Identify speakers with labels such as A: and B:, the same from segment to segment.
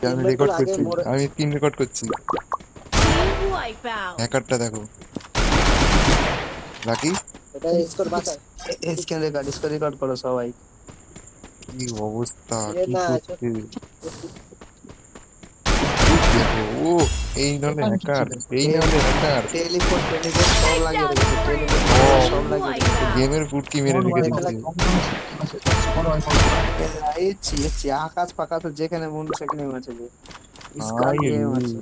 A: আমি
B: teammate
A: record
B: গুলো আগে
A: করছি,
B: মরে।
A: আমি স্ক্রিন রেকর্ড করছি।
C: Team wipeout.
A: হ্যাকারটা দেখো, লাকি
B: এটা স্কোর বাঁচা। স্ক্রিন রেকর্ড করো সবাই।
A: কি অবস্থা,
B: এ
A: কি
B: না
A: করছে দেখো। ও এই নাহলে হ্যাকার, এই নাহলে হ্যাকার।
B: টেলিপোর্ট টেলিপোর্ট সব লাগিয়ে
C: Takedown
B: রেখেছে,
C: spree.
B: টেলিপোর্ট
A: সব
B: সব
C: Team
B: লাগিয়ে রেখেছে।
C: wipeout.
A: গেমের ফুটকি মেরে রেখে দিচ্ছে।
B: এচ্ছি আকাশ ফাঁকা তো যেখানে মন সেখানে আছে যে স্কার
A: হাই
B: গেম
A: রে,
B: আছে।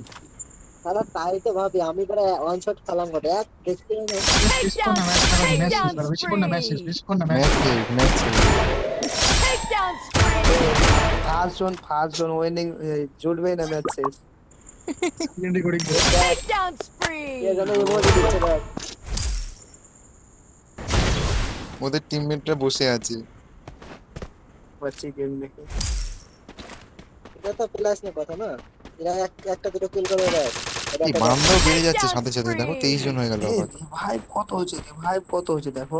B: তারা তাই তো ভাবি আমি করে ওয়ান শট খেলাম করে এক দেখতে না।
C: Takedown. Takedown spree.
A: ম্যাচ শেষ, ম্যাচ শেষ।
C: Takedown spree.
B: ফার্স্ট জন উইনিং জুটবে না ম্যাচ শেষ।
C: Takedown spree.
B: কে জানে ইমোজি দিচ্ছে দেখ।
A: ওদের টিমমেটরা বসে আছে।
B: বাচ্চি গেম দেখে এটা তো প্লাস না কথা না। এরা একটা দুটো কিল করে দেয়। এটা
A: এই
B: একটা
A: বান্দাও বেড়ে যাচ্ছে
C: Takedown
A: সাথে সাথে, দেখো
C: spree.
A: 23 জন হয়ে গেল আবার।
B: ভাই কত হচ্ছে রে ভাই কত হচ্ছে দেখো।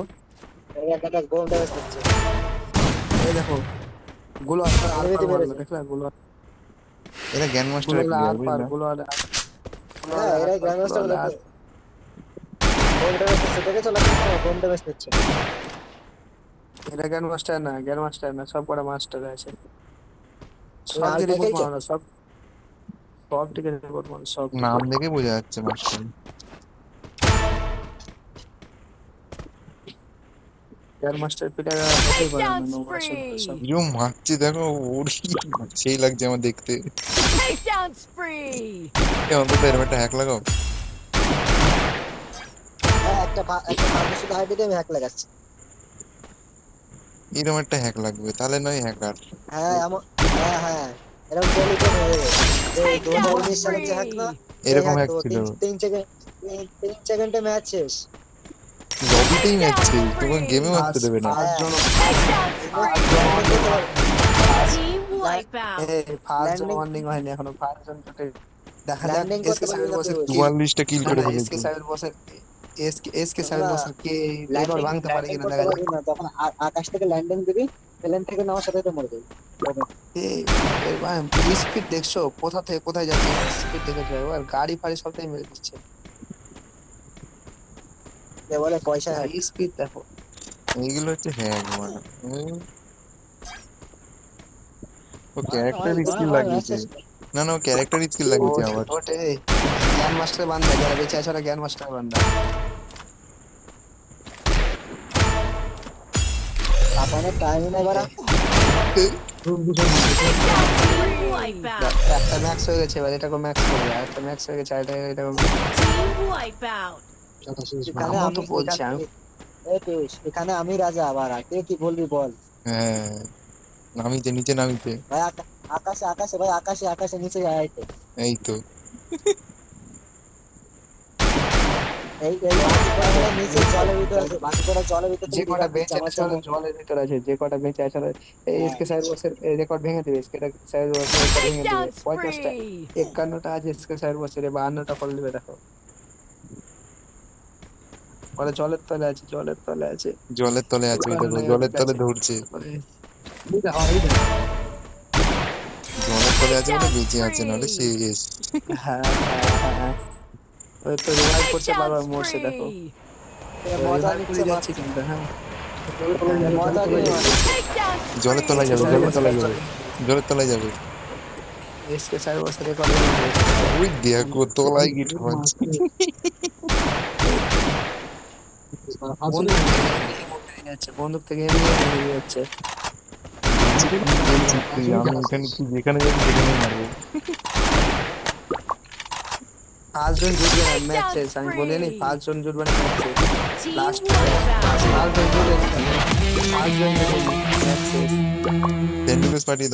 B: একটা গোল ড্যামেজ করছে। এই দেখো গুলো আর পার মারলো দেখলা গুলো।
A: এরা গ্র্যান্ড মাস্টার
B: গুলো আর পার
A: বুঝলা।
B: গুলো আর। হ্যাঁ এরা গ্র্যান্ড মাস্টার গুলো গোল ড্যামেজ করছে দেখে চলে গোল ড্যামেজ করছে। এরা গ্র্যান্ড মাস্টার না সব কটা মাস্টার আছে। সব দিকে রিপোর্ট মারো সব সব দিকে রিপোর্ট মারো সব
A: নাম দেখে বোঝা যাচ্ছে মাস্টার।
B: গ্র্যান্ড মাস্টার পিটা হতেই পারে না
C: Takedown
B: নোংরা
C: spree.
B: সব।
A: কিরম মারছে দেখো, ওর কি সেই লাগছে আমার দেখতে।
C: Takedown spree.
A: অন্তত এরম একটা হ্যাক লাগাও।
B: হ্যাঁ একটা শুধু আইডি দিয়ে আমি হ্যাক লাগাচ্ছি।
A: এরম একটা হ্যাক লাগবে, তাহলে নয় হ্যাকার।
B: হ্যাঁ হ্যাঁ এরকম টেলিফোন হয়ে যাবে। এই 2019 সালে যে হ্যাক না
A: এরকম হ্যাক ছিল,
B: 3 সেকেন্ডে ম্যাচ শেষ।
A: লবিতেই ম্যাচ শেষ, তোমার গেমেও আসতে দেবে না।
C: Takedown spree. Team wipeout.
B: First জন ওয়ার্নিং হয়নি এখনো ফার্স্ট জন টোটে দেখা যাক এসকে সাইড বসে
A: 44টা কিল করে
B: এসকে
A: ফেলেছে।
B: সাইড বসে এসকে সাইড বসে কে রেকর্ড ভাঙতে পারে কিনা দেখা যাক।
D: তখন আকাশ থেকে ল্যান্ডিং দিবি, প্লেন থেকে নামার সাথে সাথে মরে যাবি।
B: এই ভাই স্পিড দেখছো কোথা থেকে কোথায় যাচ্ছে, স্পিড দেখেছো আর গাড়ি ফাড়ি সবটাই মেরে দিচ্ছে।
D: বলে পয়সা
B: স্পিড দেখো
A: এইগুলো হচ্ছে হ্যাক মানে। ও ক্যারেক্টার স্কিল লাগিয়েছে, না না ও ক্যারেক্টার স্কিল লাগিয়েছে আবার।
B: ওটে জ্ঞান মাস্টার বান্দা যারা বেঁচে আছে ওরা জ্ঞান মাস্টার বান্দা।
D: আপনার টাইম নেই বারা।
C: Team wipeout.
B: একটা ম্যাক্স হয়ে গেছে এবার এটাকে ম্যাক্স করবে আর একটা ম্যাক্স হয়ে গেছে এটা
C: Team wipeout.
D: এখানে
B: আমি
D: আমি
B: তো বলছি আমি
D: এই পিস, এখানে আমি রাজা আবার কে কি বলবি বল।
A: হ্যাঁ নামিতে, নিচে নামিতে।
D: ভাই আকাশে আকাশে ভাই আকাশে আকাশে নিচে আইতে।
A: এই তো
D: এই বাকিগুলো নিচে জলের ভিতরে আছে, বাকিগুলো জলের ভিতরে
B: যে কটা বেঁচে
D: আমার
B: আছে
D: সামনে।
B: ওরা জলের ভিতর আছে, যে কটা বেঁচে আছে এসকে সাইড বসের রেকর্ড ভেঙে দেবে, এসকে সাইড বসের রেকর্ড ভেঙে
C: Takedown
B: দেবে। 50টা
C: spree.
B: 51টা আছে এসকে সাইড বসের 52টা করে দেবে দেখো। ওরা জলের তলে আছে
A: জলের তলে আছে, ওই দেখো জলের তলে ধরছে। জলের তলে আছে বলে বেঁচে আছে, নাহলে শেষ।
B: হ্যাঁ হ্যাঁ ওই তো রিভাইভ করছে বারবার মরছে দেখো।
D: মজা
B: রিভাইভ করে
D: নিচ্ছে
B: যাচ্ছে কিন্তু হ্যাঁ
D: মজা নিয়ে
C: Takedown
A: জলের তলায় যাবে,
C: spree.
A: জলের তলায় যাবে, জলের তলায় যাবে।
B: এসকে সাইড বসের রেকর্ড ভেঙে দেবে।
A: ওই দেখো তলায় গিট হচ্ছে।
B: বন্দুক থেকে এমনি এমনি যাচ্ছে।
A: আমি এখানে কি যেখানে যাবো সেখানে মারবো।
B: 5 জন জুটবে না ম্যাচ শেষ, আমি বলিনি 5 জন জুটবে না ম্যাচ শেষ।
C: Team
B: Last
C: wipeout.
B: 5 জন জুটবে না 5 জন জুটবে ম্যাচ শেষ।
A: টেন্ডুলস পাঠিয়ে